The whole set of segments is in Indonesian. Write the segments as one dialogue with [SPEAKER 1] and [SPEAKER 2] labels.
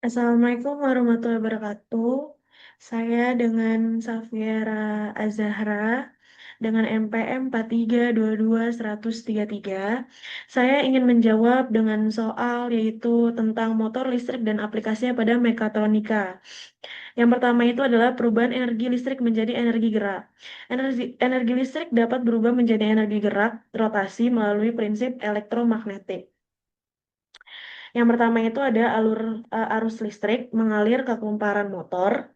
[SPEAKER 1] Assalamualaikum warahmatullahi wabarakatuh. Saya dengan Safiera Azahra dengan NPM 4322133. Saya ingin menjawab dengan soal yaitu tentang motor listrik dan aplikasinya pada mekatronika. Yang pertama itu adalah perubahan energi listrik menjadi energi gerak. Energi listrik dapat berubah menjadi energi gerak rotasi melalui prinsip elektromagnetik. Yang pertama itu ada arus listrik mengalir ke kumparan motor.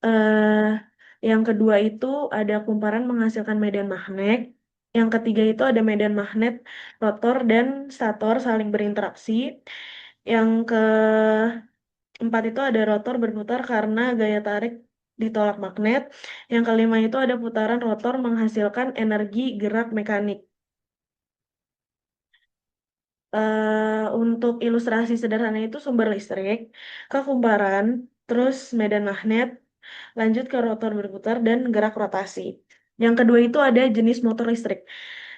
[SPEAKER 1] eh yang kedua itu ada kumparan menghasilkan medan magnet. Yang ketiga itu ada medan magnet, rotor dan stator saling berinteraksi. Yang keempat itu ada rotor berputar karena gaya tarik ditolak magnet. Yang kelima itu ada putaran rotor menghasilkan energi gerak mekanik. Untuk ilustrasi sederhana itu sumber listrik, ke kumparan, terus medan magnet, lanjut ke rotor berputar dan gerak rotasi. Yang kedua itu ada jenis motor listrik.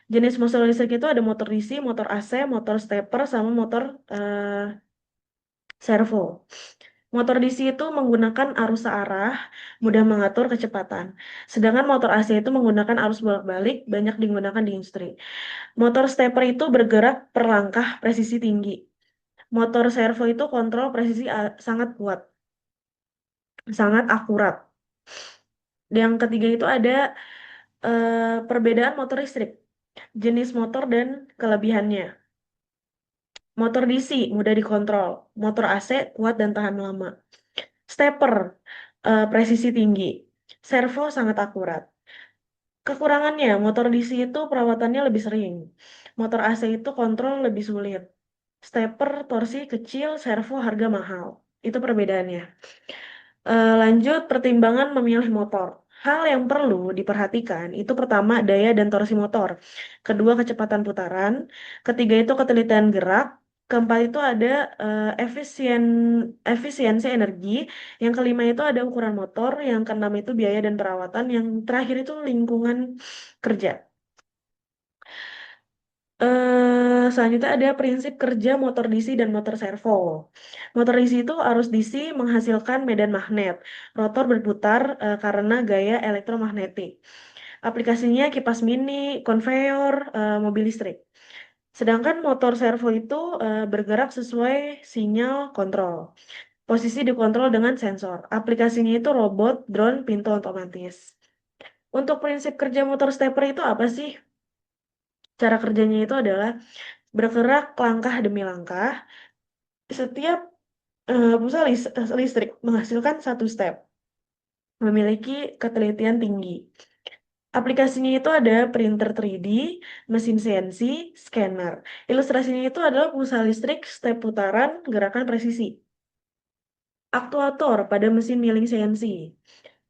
[SPEAKER 1] Jenis motor listrik itu ada motor DC, motor AC, motor stepper, sama motor servo. Motor DC itu menggunakan arus searah, mudah mengatur kecepatan. Sedangkan motor AC itu menggunakan arus bolak-balik, banyak digunakan di industri. Motor stepper itu bergerak per langkah, presisi tinggi. Motor servo itu kontrol presisi sangat kuat, sangat akurat. Yang ketiga itu ada perbedaan motor listrik, jenis motor dan kelebihannya. Motor DC mudah dikontrol, motor AC kuat dan tahan lama. Stepper presisi tinggi, servo sangat akurat. Kekurangannya, motor DC itu perawatannya lebih sering. Motor AC itu kontrol lebih sulit. Stepper torsi kecil, servo harga mahal. Itu perbedaannya. Lanjut, pertimbangan memilih motor. Hal yang perlu diperhatikan itu pertama daya dan torsi motor, kedua kecepatan putaran, ketiga itu ketelitian gerak, keempat itu ada efisiensi energi, yang kelima itu ada ukuran motor, yang keenam itu biaya dan perawatan, yang terakhir itu lingkungan kerja. Selanjutnya ada prinsip kerja motor DC dan motor servo. Motor DC itu arus DC menghasilkan medan magnet. Rotor berputar karena gaya elektromagnetik. Aplikasinya kipas mini, konveyor, mobil listrik. Sedangkan motor servo itu bergerak sesuai sinyal kontrol. Posisi dikontrol dengan sensor. Aplikasinya itu robot, drone, pintu otomatis. Untuk prinsip kerja motor stepper itu apa sih? Cara kerjanya itu adalah bergerak langkah demi langkah. Setiap pulsa listrik menghasilkan satu step, memiliki ketelitian tinggi. Aplikasinya itu ada printer 3D, mesin CNC, scanner. Ilustrasinya itu adalah pulsa listrik, step putaran, gerakan presisi. Aktuator pada mesin milling CNC.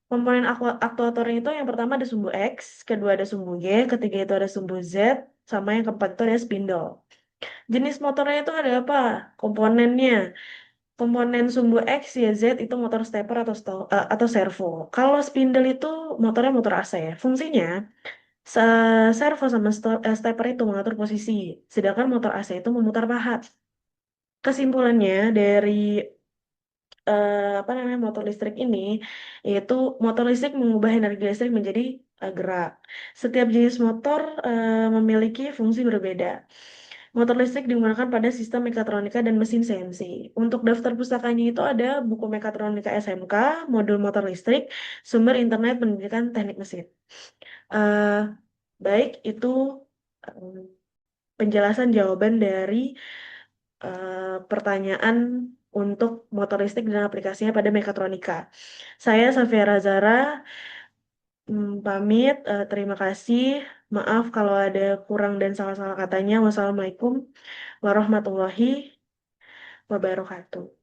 [SPEAKER 1] Komponen aktuatornya itu yang pertama ada sumbu X, kedua ada sumbu Y, ketiga itu ada sumbu Z, sama yang keempat itu ada spindle. Jenis motornya itu ada apa? Komponennya. Komponen sumbu X, Y, Z itu motor stepper atau servo. Kalau spindle itu motornya motor AC. Fungsinya, servo sama stepper itu mengatur posisi, sedangkan motor AC itu memutar pahat. Kesimpulannya dari apa namanya motor listrik ini, yaitu motor listrik mengubah energi listrik menjadi gerak. Setiap jenis motor memiliki fungsi berbeda. Motor listrik digunakan pada sistem mekatronika dan mesin CNC. Untuk daftar pustakanya itu ada buku mekatronika SMK, modul motor listrik, sumber internet pendidikan teknik mesin. Eh, Baik, itu eh, penjelasan jawaban dari pertanyaan untuk motor listrik dan aplikasinya pada mekatronika. Saya Safiera Zara, pamit. Terima kasih. Maaf kalau ada kurang dan salah-salah katanya. Wassalamualaikum warahmatullahi wabarakatuh.